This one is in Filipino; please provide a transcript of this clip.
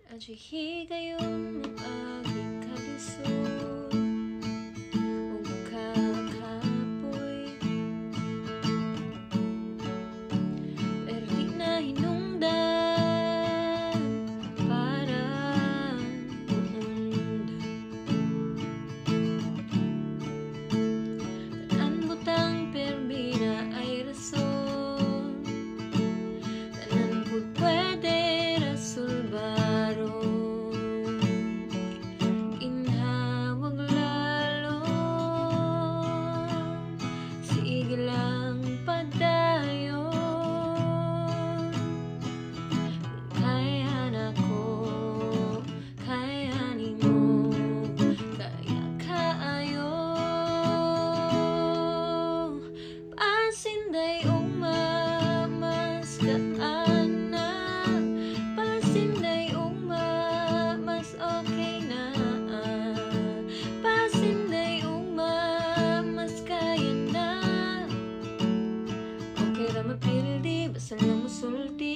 Adyo higayon mo aging kalisod ug kakapoy, pero di na hinungdan para muundan. Tanan butang perbina ay rason, tanan pud pwede rasulbaro. Inhawag lalo, sige lang padayon. Kaya nako, kaya nimo, kaya kaayo. Pasinday ugma mas kaana, pasinday ugma mas okay na. Pasinday ugma mas kaya na. Okay ra mapildi, basta lang musulti.